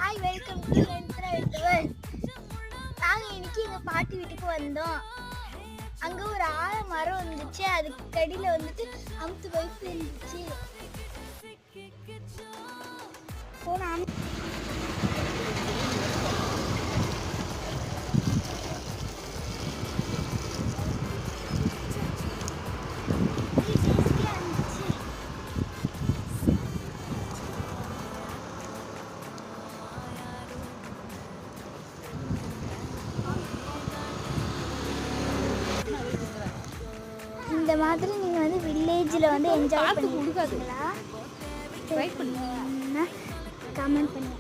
Hi, welcome to என்ட்ரவர். நாங்கள் இன்னைக்கு எங்கள் பாட்டி வீட்டுக்கு வந்தோம். அங்கே ஒரு மரம் இருந்துச்சு, அதுக்கு கடியில் வந்துட்டு அமுத்து பைப்பு இருந்துச்சு. இந்த மாதிரி நீங்கள் வந்து வில்லேஜில் வந்து என்ஜாய் பண்ணி கொடுக்காதுங்களா? ட்ரை பண்ணுங்க, கமெண்ட் பண்ணுங்க.